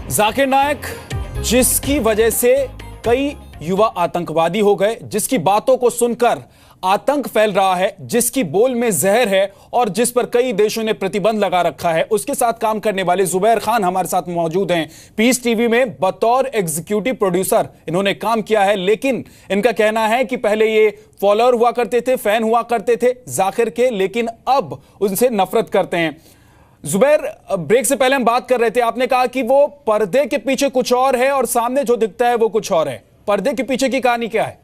जाकिर नायक, जिसकी वजह से कई युवा आतंकवादी हो गए, जिसकी बातों को सुनकर आतंक फैल रहा है, जिसकी बोल में जहर है और जिस पर कई देशों ने प्रतिबंध लगा रखा है, उसके साथ काम करने वाले जुबैर खान हमारे साथ मौजूद हैं। पीस टीवी में बतौर एग्जीक्यूटिव प्रोड्यूसर इन्होंने काम किया है, लेकिन इनका कहना है कि पहले ये फॉलोअर हुआ करते थे, फैन हुआ करते थे जाकिर के, लेकिन अब उनसे नफरत करते हैं। जुबैर, ब्रेक से पहले हम बात कर रहे थे, आपने कहा कि वो पर्दे के पीछे कुछ और है और सामने जो दिखता है वो कुछ और है। पर्दे के पीछे की कहानी क्या है?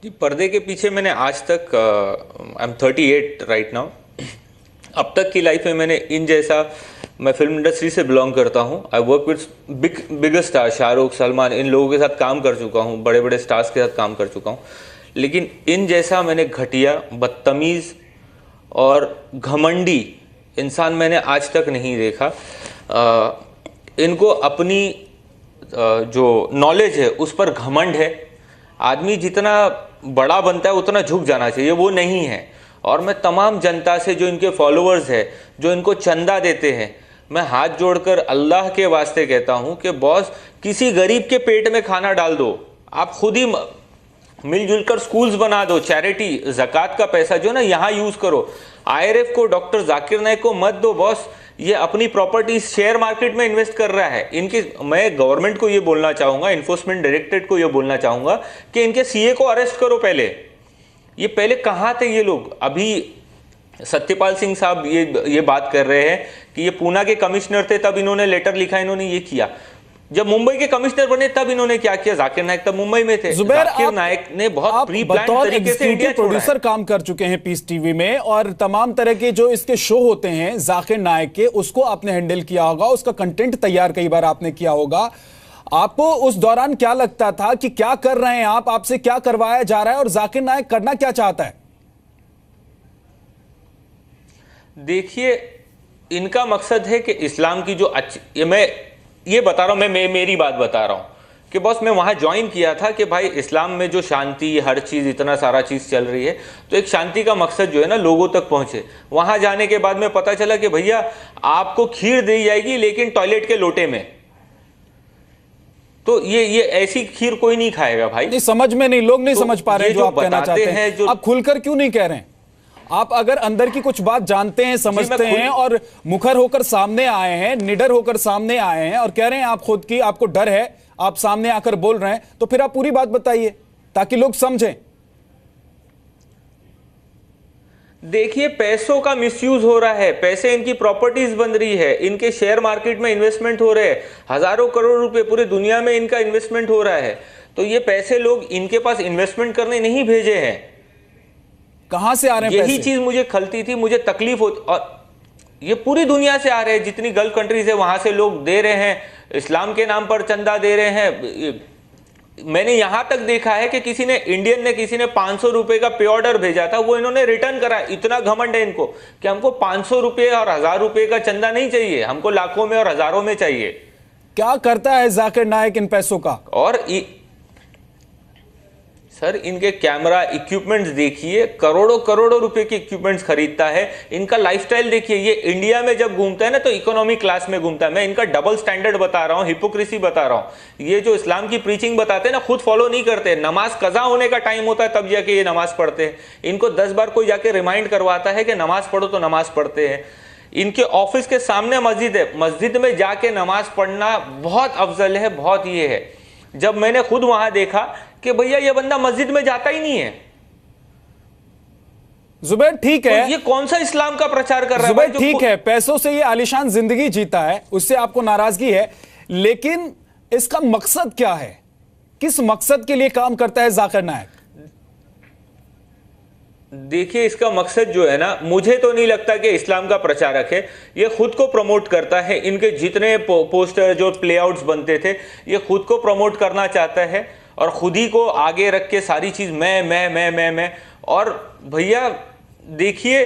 जी, पर्दे के पीछे मैंने आज तक आई एम 38 राइट नाउ, अब तक की लाइफ में मैंने इन जैसा, मैं फिल्म इंडस्ट्री से बिलोंग करता हूं, I work with biggest star, Shahrukh, Salman, इन लोगों के साथ काम कर चुका हूं, बड़े बड़े स्टार्स के साथ काम कर चुका हूं, लेकिन इन जैसा मैंने घटिया, बदतमीज़ और घमंडी इंसान मैंने आज तक नहीं देखा। इनको अपनी जो नॉलेज है उस पर घमंड है। आदमी जितना बड़ा बनता है उतना झुक जाना चाहिए, वो नहीं है। और मैं तमाम जनता से, जो इनके फॉलोअर्स है, जो इनको चंदा देते हैं, मैं हाथ जोड़कर अल्लाह के वास्ते कहता हूं कि बॉस, किसी गरीब के पेट में खाना डाल दो, आप खुद ही मिलजुल कर स्कूल्स बना दो, चैरिटी, ज़कात का पैसा जो ना यहाँ यूज़ करो। आईआरएफ को, डॉक्टर जाकिर नायक को मत दो बॉस, ये अपनी प्रॉपर्टीज शेयर मार्केट में इन्वेस्ट कर रहा है। इनकी, मैं गवर्नमेंट को ये बोलना चाहूँगा, इन्फोर्समेंट डायरेक्टरेट को ये बोलना चाहूँगा कि इनके सीए को अरेस्ट करो पहले। ये पहले कहाँ थे ये लोग? अभी सत्यपाल सिंह साहब ये बात कर रहे हैं कि ये पूना के कमिश्नर थे, तब इन्होंने लेटर लिखा, इन्होंने ये किया। जब मुंबई के कमिश्नर बने तब इन्होंने क्या किया? जाकिर नायक तब मुंबई में थे। जाकिर नायक ने बहुत प्री प्लान तरीके से इंडिया प्रोड्यूसर काम कर चुके हैं पीस टीवी में, और तमाम तरह के जो इसके शो होते हैं जाकिर नायक के, उसको आपने हैंडल किया होगा, उसका कंटेंट तैयार कई बार आपने किया होगा। आपको उस दौरान क्या लगता था कि क्या कर रहे हैं आप, आपसे क्या करवाया जा रहा है और जाकिर नायक करना क्या चाहता है? देखिए, इनका मकसद है कि इस्लाम की जो अच्छी, मैं ये बता रहा हूं, मैं मेरी बात बता रहा हूं कि बॉस, मैं वहां ज्वाइन किया था कि भाई इस्लाम में जो शांति, हर चीज़, इतना सारा चीज़ चल रही है, तो एक शांति का मकसद जो है ना लोगों तक पहुंचे। वहां जाने के बाद में पता चला कि भैया आपको खीर दी जाएगी लेकिन टॉयलेट के लोटे में। तो ये ऐसी खीर कोई नहीं खाएगा भाई। नहीं, समझ में नहीं, लोग नहीं समझ पा रहे जो आप कहना चाहते हैं। आप खुलकर क्यों नहीं कह रहे हैं? आप अगर अंदर की कुछ बात जानते हैं, समझते हैं और मुखर होकर सामने आए हैं, निडर होकर सामने आए हैं और कह रहे हैं आप खुद की, आपको डर है, आप सामने आकर बोल रहे हैं, तो फिर आप पूरी बात बताइए ताकि लोग समझें। देखिए, पैसों का मिसयूज हो रहा है, पैसे, इनकी प्रॉपर्टीज बन रही है, इनके शेयर मार्केट में इन्वेस्टमेंट हो रहे हैं, हजारों करोड़ रुपए पूरे दुनिया में इनका इन्वेस्टमेंट हो रहा है। तो ये पैसे लोग इनके पास इन्वेस्टमेंट करने नहीं भेजे हैं। कहां से आ रहे हैं? यही चीज मुझे खलती थी, मुझे तकलीफ होती। और ये पूरी दुनिया से आ रहे हैं, जितनी गल्फ कंट्रीज है वहां से लोग दे रहे हैं, इस्लाम के नाम पर चंदा दे रहे हैं। मैंने यहां तक देखा है कि किसी ने 500 रुपए का पे ऑर्डर भेजा था, वो इन्होंने रिटर्न करा। इतना घमंड है इनको कि हमको 500 रुपए और 1000 रुपए का चंदा नहीं चाहिए, हमको लाखों में और हजारों में चाहिए। क्या करता है जाकिर नायक इन पैसों का? और सर, इनके कैमरा इक्विपमेंट्स देखिए, करोड़ों करोड़ों रुपए के इक्विपमेंट्स खरीदता है। इनका लाइफस्टाइल देखिए, ये इंडिया में जब घूमता है ना तो इकोनॉमी क्लास में घूमता है। मैं इनका डबल स्टैंडर्ड बता रहा हूँ, हिपोक्रेसी बता रहा हूँ। ये जो इस्लाम की प्रीचिंग बताते हैं ना, खुद फॉलो नहीं करते। नमाज कज़ा होने का टाइम होता है तब जाके ये नमाज पढ़ते हैं। इनको 10 बार कोई जाके रिमाइंड करवाता है कि नमाज पढ़ो तो नमाज पढ़ते हैं। इनके ऑफिस के सामने मस्जिद है, मस्जिद में जाके नमाज पढ़ना बहुत अफजल है, बहुत ये है। जब मैंने खुद वहां देखा कि भैया ये बंदा मस्जिद में जाता ही नहीं है। जुबैर, ठीक है, तो ये कौन सा इस्लाम का प्रचार कर रहा है? जुबैर, ठीक है, पैसों से ये आलीशान जिंदगी जीता है, उससे आपको नाराजगी है, लेकिन इसका मकसद क्या है? किस मकसद के लिए काम करता है जाकिर नायक? देखिए, इसका मकसद जो है ना, मुझे तो नहीं लगता कि इस्लाम का प्रचारक है। ये खुद को प्रमोट करता है। इनके जितने पोस्टर, जो प्लेआउट्स बनते थे, ये खुद को प्रमोट करना चाहता है और खुद ही को आगे रख के सारी चीज मैं। और भैया देखिए,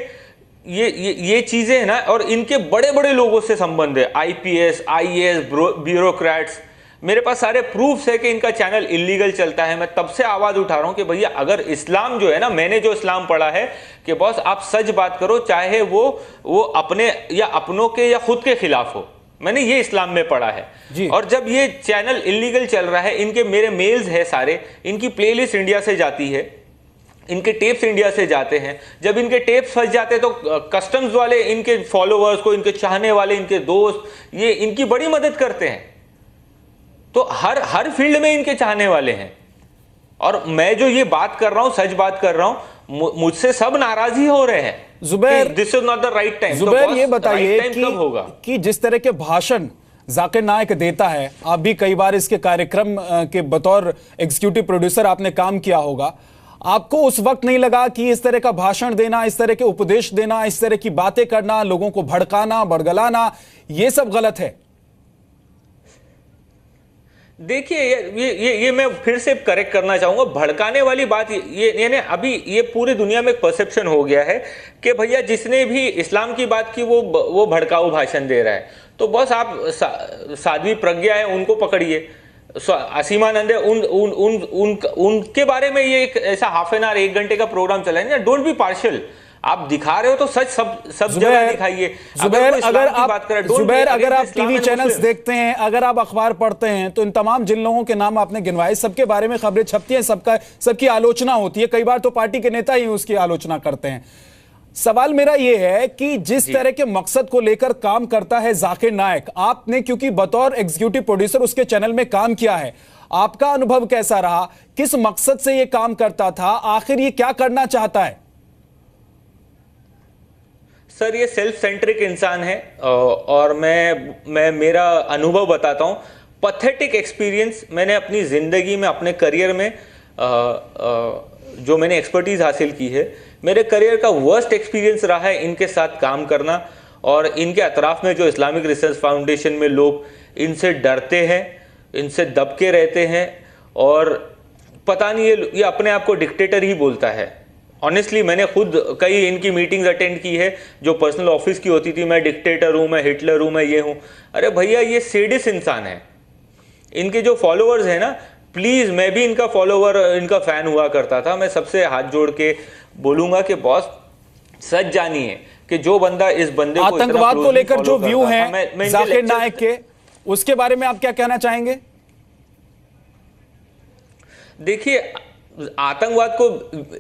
ये चीजें है ना, और इनके बड़े बड़े लोगों से संबंध है, आईपीएस, आईएएस, ब्यूरोक्रेट्स। मेरे पास सारे प्रूफ्स है कि इनका चैनल इलीगल चलता है। मैं तब से आवाज उठा रहा हूं कि भैया अगर इस्लाम जो है ना, मैंने जो इस्लाम पढ़ा है कि बॉस आप सच बात करो, चाहे वो अपने या अपनों के या खुद के खिलाफ हो। मैंने ये इस्लाम में पढ़ा है। और जब ये चैनल इलीगल चल रहा है, इनके मेरे मेल्स है सारे, इनकी प्लेलिस्ट इंडिया से जाती है, इनके टेप्स इंडिया से जाते हैं। जब इनके टेप्स फंस जाते तो कस्टम्स वाले इनके फॉलोअर्स को, इनके चाहने वाले, इनके दोस्त, ये इनकी बड़ी मदद करते हैं। तो हर फील्ड में इनके चाहने वाले हैं। और मैं जो ये बात कर रहा हूं, सच बात कर रहा हूं, मुझसे सब नाराज ही हो रहे हैं। Zubair, this is not the right time. Zubair ये बताइए कि जिस तरह के भाषण जाकिर नाइक देता है, आप भी कई बार इसके कार्यक्रम के बतौर एग्जीक्यूटिव प्रोड्यूसर आपने काम किया होगा, आपको उस वक्त नहीं लगा कि इस तरह का भाषण देना, इस तरह के उपदेश देना, इस तरह की बातें करना, लोगों को भड़काना, बड़गलाना, ये सब गलत है? देखिए ये मैं फिर से करेक्ट करना चाहूंगा। भड़काने वाली बात ये अभी ये पूरी दुनिया में एक परसेप्शन हो गया है कि भैया जिसने भी इस्लाम की बात की वो भड़काऊ भाषण दे रहा है। तो बस आप साध्वी प्रज्ञा है उनको पकड़िए, असीमानंद है उनके बारे में ये एक ऐसा हाफ एन आवर 1 घंटे का प्रोग्राम चलाएंगे ना। Don't be partial. आप दिखा रहे हो तो सच सब जगह दिखाइए। जुबैर, अगर आप टीवी चैनल्स देखते हैं, अगर आप अखबार पढ़ते हैं, तो इन तमाम जिन लोगों के नाम आपने गिनवाए, सबके बारे में खबरें छपती हैं, सबकी आलोचना होती है। कई बार तो पार्टी के नेता ही उसकी आलोचना करते हैं। सवाल मेरा यह है कि जिस तरह के मकसद को लेकर काम करता है जाकिर नाइक, आपने क्योंकि बतौर एग्जीक्यूटिव प्रोड्यूसर उसके चैनल में काम किया है, आपका अनुभव कैसा रहा? किस मकसद से यह काम करता था? आखिर ये क्या करना चाहता है? सर ये सेल्फ सेंट्रिक इंसान है और मैं मेरा अनुभव बताता हूं। पैथेटिक एक्सपीरियंस मैंने अपनी जिंदगी में, अपने करियर में जो मैंने एक्सपर्टीज हासिल की है, मेरे करियर का वर्स्ट एक्सपीरियंस रहा है इनके साथ काम करना। और इनके अतराफ में जो इस्लामिक रिसर्च फाउंडेशन में लोग इनसे डरते हैं, इनसे दबके रहते हैं, और पता नहीं ये अपने आप को डिक्टेटर ही बोलता है। ऑनेस्टली मैंने खुद कई इनकी मीटिंग्स अटेंड की है जो पर्सनल ऑफिस की होती थी। मैं डिक्टेटर हूं, मैं हिटलर हूं, मैं ये हूं। अरे भैया ये सेडिस इंसान है। इनके जो फॉलोअर्स हैं ना, प्लीज, मैं भी इनका फॉलोवर, इनका फैन हुआ करता था। मैं सबसे हाथ जोड़ के बोलूंगा कि बॉस सच जानिए कि जो बंदा इस बंदे को आतंकवाद को लेकर जो व्यू है जाकिर नाइक के, उसके बारे में आप क्या कहना चाहेंगे? देखिए आतंकवाद को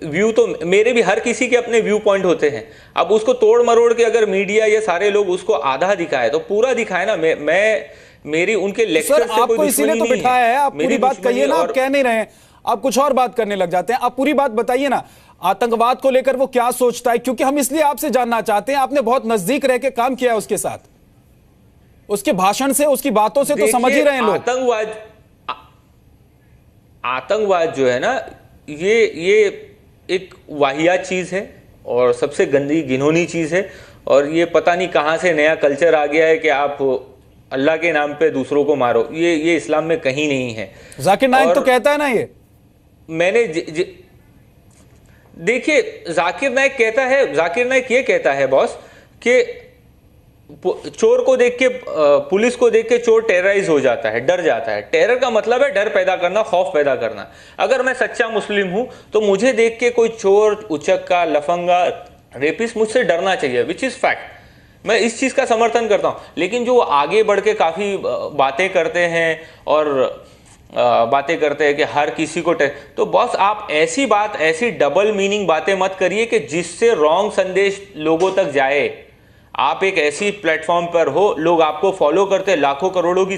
व्यू तो मेरे भी, हर किसी के अपने व्यू पॉइंट होते हैं। अब उसको तोड़ मरोड़ के अगर मीडिया या सारे लोग उसको आधा दिखाए तो पूरा दिखाए ना। मैं मेरी उनके लेक्चर से आपको इसीलिए तो बिठाया है। आप पूरी बात कहिए ना, आप कह नहीं रहे हैं, आप कुछ और बात करने लग जाते हैं। आप पूरी बात बताइए ना, आतंकवाद को लेकर वो क्या सोचता है, क्योंकि हम इसलिए आपसे जानना चाहते हैं। आपने बहुत नजदीक रह के काम किया है उसके साथ, उसके भाषण से, उसकी बातों से तो समझ ही रहे हैं लोग। आतंकवाद जो है ना, ये एक वाहियात चीज है और सबसे गंदी घिनौनी चीज है। और ये पता नहीं कहां से नया कल्चर आ गया है कि आप अल्लाह के नाम पे दूसरों को मारो। ये इस्लाम में कहीं नहीं है। जाकिर नाइक तो कहता है ना ये। मैंने देखिए जाकिर नाइक ये कहता है बॉस कि चोर को देख के, पुलिस को देख के चोर टेरराइज हो जाता है, डर जाता है। टेरर का मतलब है डर पैदा करना, खौफ पैदा करना। अगर मैं सच्चा मुस्लिम हूं तो मुझे देख के कोई चोर, उचक्का, लफंगा, रेपिस्ट मुझसे डरना चाहिए, विच इज फैक्ट। मैं इस चीज का समर्थन करता हूं। लेकिन जो आगे बढ़ के काफी बातें करते हैं और बातें करते हैं कि हर किसी को तो बॉस आप ऐसी डबल मीनिंग बातें मत करिए कि जिससे रॉन्ग संदेश लोगों तक जाए। आप एक ऐसी प्लेटफॉर्म पर हो, लोग आपको फॉलो करते हैं लाखों करोड़ों की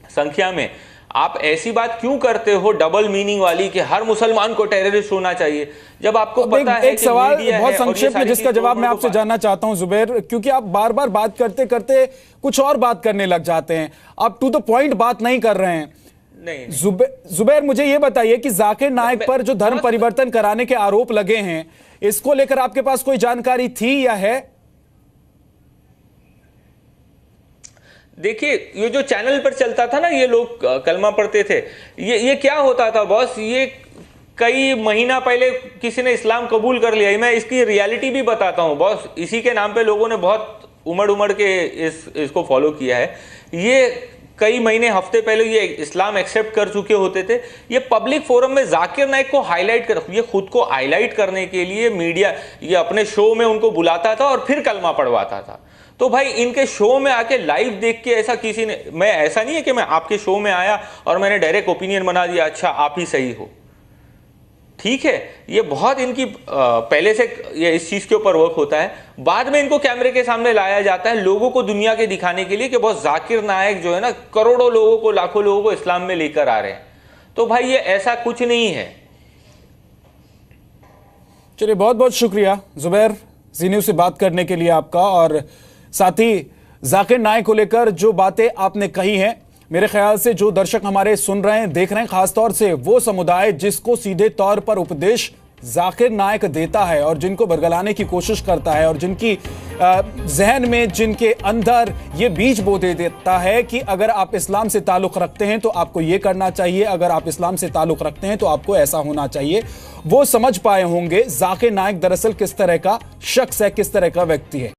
संख्या में, आप ऐसी बात क्यों करते हो डबल मीनिंग वाली कि हर मुसलमान को टेररिस्ट होना चाहिए, जब आपको पता है एक सवाल बहुत संक्षेप में जिसका जवाब मैं आपसे जानना चाहता हूं जुबैर, क्योंकि आप बार बार बात करते करते कुछ और बात करने लग जाते हैं, आप टू द पॉइंट बात नहीं कर रहे हैं। नहीं। जुबैर मुझे यह बताइए कि जाकिर नाइक पर जो धर्म परिवर्तन कराने के आरोप लगे हैं, इसको लेकर आपके पास कोई जानकारी थी या है? देखिए ये जो चैनल पर चलता था ना, ये लोग कलमा पढ़ते थे, ये क्या होता था बॉस, ये कई महीना पहले किसी ने इस्लाम कबूल कर लिया। मैं इसकी रियलिटी भी बताता हूं बॉस। इसी के नाम पे लोगों ने बहुत उमड़ उमड़ के इसको फॉलो किया है। ये कई महीने हफ्ते पहले ये इस्लाम एक्सेप्ट कर चुके होते थे, ये पब्लिक फोरम में जाकिर नाइक को हाईलाइट कर, ये खुद को हाईलाइट करने के लिए मीडिया ये अपने शो में उनको बुलाता था और फिर कलमा पढ़वाता था। तो भाई इनके शो में आके लाइव देख के ऐसा किसी ने, मैं ऐसा नहीं है कि मैं आपके शो में आया और मैंने डायरेक्ट ओपिनियन बना दिया अच्छा आप ही सही हो, ठीक है, ये बहुत इनकी पहले से ये इस चीज के ऊपर वर्क होता है। बाद में इनको कैमरे के सामने लाया जाता है लोगों को दुनिया के दिखाने के लिए कि बहुत जाकिर नायक जो है ना करोड़ों लोगों को लाखों लोगों को इस्लाम में लेकर आ रहे हैं। तो भाई ये ऐसा कुछ नहीं है। चलिए बहुत बहुत शुक्रिया जुबैर जी न्यूज़ से बात करने के लिए आपका, और साथ ही जाकिर नायक को लेकर जो बातें आपने कही हैं, मेरे ख्याल से जो दर्शक हमारे सुन रहे हैं देख रहे हैं, खासतौर से वो समुदाय जिसको सीधे तौर पर उपदेश जाकिर नायक देता है और जिनको बरगलाने की कोशिश करता है और जिनकी जहन में जिनके अंदर ये बीज बो दे देता है कि अगर आप इस्लाम से ताल्लुक़ रखते हैं तो आपको ये करना चाहिए, अगर आप इस्लाम से ताल्लुक़ रखते हैं तो आपको ऐसा होना चाहिए, वो समझ पाए होंगे जाकिर नायक दरअसल किस तरह का शख्स है, किस तरह का व्यक्ति है।